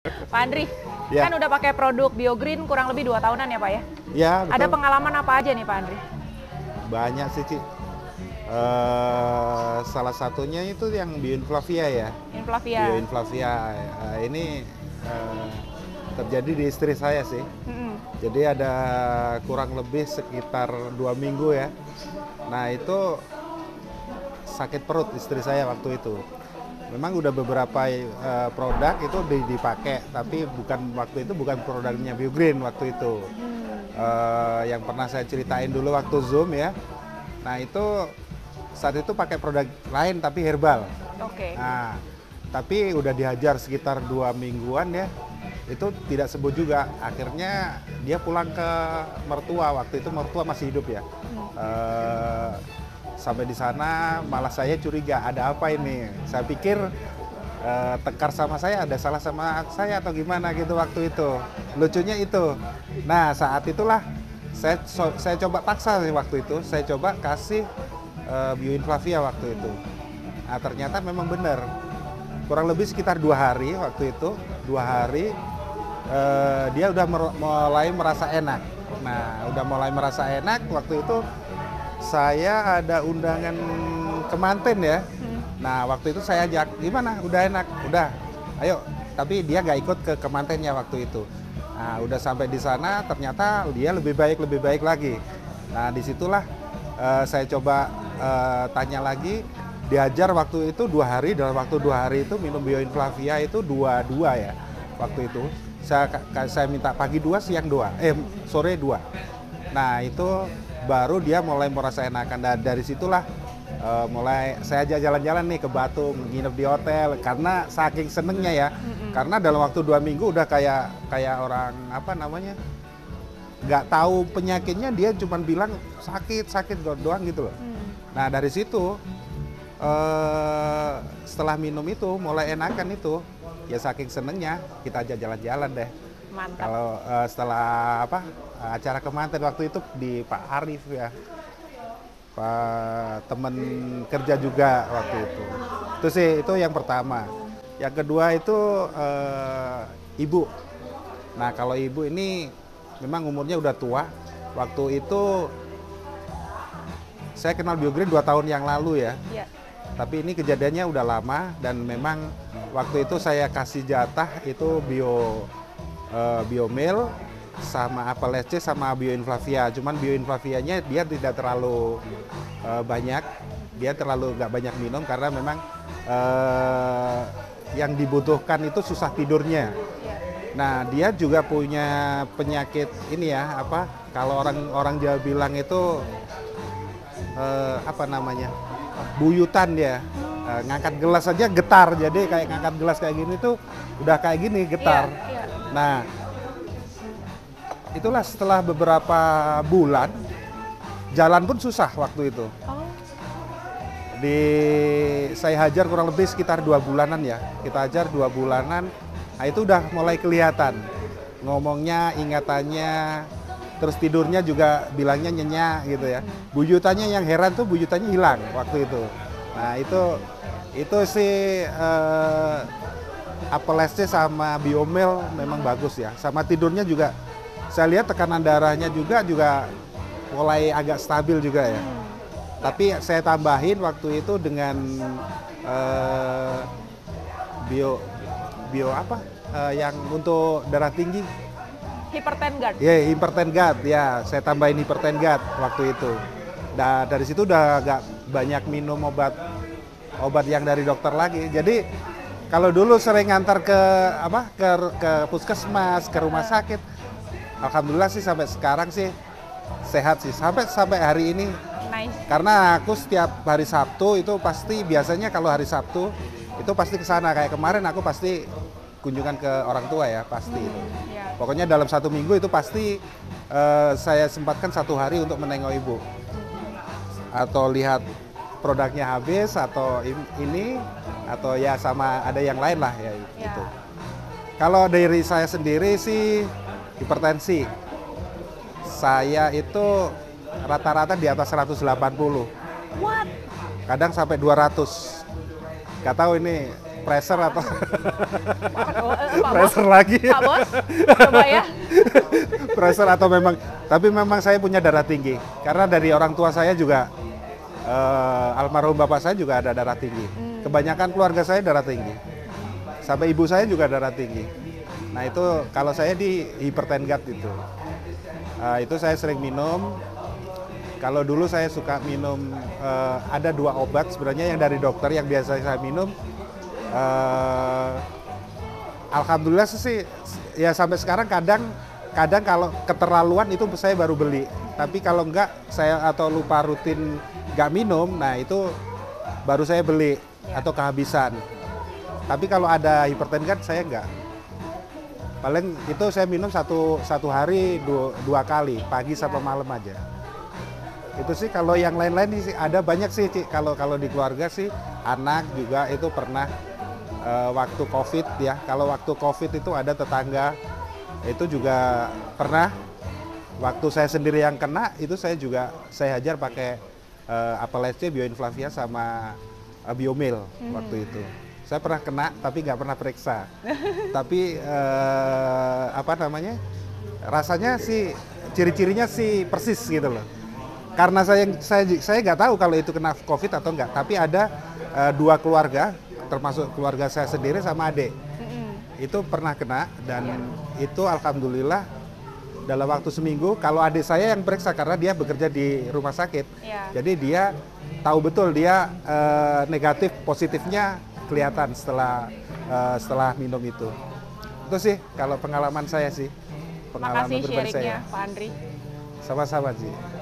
Pak Andri, Ya. kan udah pakai produk BioGreen kurang lebih 2 tahunan ya Pak ya? Ya, betul. Ada pengalaman apa aja nih Pak Andri? Banyak sih, Ci. Salah satunya itu yang Bioinflavia ya. Inflavia. Bioinflavia. Ini terjadi di istri saya sih. Mm-mm. Jadi ada kurang lebih sekitar 2 minggu ya. Nah itu sakit perut istri saya waktu itu. Memang udah beberapa produk itu dipakai, tapi waktu itu bukan produknya BioGreen waktu itu. Yang pernah saya ceritain dulu waktu Zoom ya. Nah itu saat itu pakai produk lain tapi herbal. Oke. Nah, tapi udah dihajar sekitar 2 mingguan ya. Itu tidak sembuh juga. Akhirnya dia pulang ke mertua. Waktu itu mertua masih hidup ya. Sampai di sana malah saya curiga ada apa ini. Saya pikir tekar sama saya, ada salah sama saya atau gimana gitu waktu itu. Lucunya itu. Nah saat itulah saya coba paksa sih waktu itu. Saya coba kasih Bioinflavia waktu itu. Nah ternyata memang benar. Kurang lebih sekitar 2 hari waktu itu. 2 hari dia udah mulai merasa enak. Nah udah mulai merasa enak waktu itu. Saya ada undangan kemanten ya. Nah waktu itu saya ajak, gimana? Udah enak? Udah, ayo. Tapi dia nggak ikut ke kemantennya waktu itu. Nah udah sampai di sana ternyata dia lebih baik lagi. Nah disitulah saya coba tanya lagi. Diajar waktu itu 2 hari, dalam waktu 2 hari itu minum Bioinflavia itu 2 ya. Waktu itu saya minta pagi 2, siang 2, sore 2. Nah itu baru dia mulai merasa enakan. Dan dari situlah mulai saya ajak jalan-jalan nih ke Batu, nginep di hotel karena saking senengnya ya. Karena dalam waktu 2 minggu udah kayak orang apa namanya, nggak tahu penyakitnya, dia cuma bilang sakit doang gitu loh. Nah dari situ setelah minum itu mulai enakan itu, ya saking senengnya kita ajak jalan-jalan deh. Mantap. Kalau setelah acara kemanten waktu itu di Pak Arif ya, Pak teman kerja juga waktu itu. Itu sih itu yang pertama. Yang kedua itu ibu. Nah kalau ibu ini memang umurnya udah tua. Waktu itu saya kenal BioGreen 2 tahun yang lalu ya. Iya. Tapi ini kejadiannya udah lama dan memang waktu itu saya kasih jatah itu Biomil sama Apple SC sama Bioinflavia. Cuman Bioinflavianya dia tidak terlalu banyak, dia terlalu nggak banyak minum karena memang yang dibutuhkan itu susah tidurnya. Nah dia juga punya penyakit ini ya, kalau orang Jawa bilang itu buyutan dia. Ngangkat gelas aja getar, jadi kayak ngangkat gelas kayak gini tuh udah kayak gini getar. Iya. Nah, itulah setelah beberapa bulan, jalan pun susah waktu itu. Oh. Saya hajar kurang lebih sekitar 2 bulanan ya. Kita hajar 2 bulanan, nah itu udah mulai kelihatan. Ngomongnya, ingatannya, terus tidurnya juga bilangnya nyenyak gitu ya. Buyutannya yang heran tuh buyutannya hilang waktu itu. Nah itu sih Apple SC sama Biomil memang bagus ya. Sama tidurnya juga, saya lihat tekanan darahnya juga mulai agak stabil juga ya. Tapi saya tambahin waktu itu dengan yang untuk darah tinggi. Hypertengard. Ya, Hypertengard ya. Saya tambahin Hypertengard waktu itu. Dari situ udah agak banyak minum obat yang dari dokter lagi. Jadi kalau dulu sering ngantar ke puskesmas, ke rumah sakit, alhamdulillah sih sampai sekarang sih sehat sih sampai hari ini. Nice. Karena aku setiap hari Sabtu itu pasti, biasanya kalau hari Sabtu itu pasti ke sana. Kayak kemarin aku pasti kunjungan ke orang tua ya, pasti itu. Ya. Pokoknya dalam 1 minggu itu pasti saya sempatkan 1 hari untuk menengok ibu. Atau lihat produknya habis atau ini atau ya sama ada yang lain lah ya gitu. Kalau dari saya sendiri sih hipertensi. Saya itu rata-rata di atas 180. What? Kadang sampai 200. Gak tahu ini pressure atau Pak Bos, pressure lagi. Pak Bos, coba ya. Pressure atau memang, tapi memang saya punya darah tinggi. Karena dari orang tua saya juga, almarhum bapak saya juga ada darah tinggi. Kebanyakan keluarga saya darah tinggi. Sampai ibu saya juga darah tinggi. Nah itu kalau saya di Hypertengat itu. Itu saya sering minum. Kalau dulu saya suka minum, ada 2 obat sebenarnya yang dari dokter yang biasa saya minum. Alhamdulillah sih, ya sampai sekarang kadang kalau keterlaluan itu saya baru beli. Tapi kalau enggak, saya atau lupa rutin nggak minum, nah itu baru saya beli atau kehabisan. Tapi kalau ada Hypertengat saya enggak. Paling itu saya minum satu hari 2 kali, pagi sampai malam aja. Itu sih. Kalau yang lain-lain sih ada banyak sih, Ci. Kalau di keluarga sih anak juga itu pernah waktu COVID ya. Kalau waktu COVID itu ada tetangga itu juga pernah. Waktu saya sendiri yang kena itu saya hajar pakai Apalesce, Bioinflavia sama Biomil waktu itu. Saya pernah kena tapi nggak pernah periksa. Tapi apa namanya? Rasanya sih ciri-cirinya sih persis gitu loh. Karena saya nggak tahu kalau itu kena COVID atau enggak, tapi ada 2 keluarga, termasuk keluarga saya sendiri sama adik, itu pernah kena dan itu alhamdulillah dalam waktu seminggu. Kalau adik saya yang periksa karena dia bekerja di rumah sakit, jadi dia tahu betul dia negatif, positifnya kelihatan setelah minum itu. Itu sih kalau pengalaman saya sih, pengalaman Makasih pribadi sharingnya saya. Pak Andri. Sama-sama sih.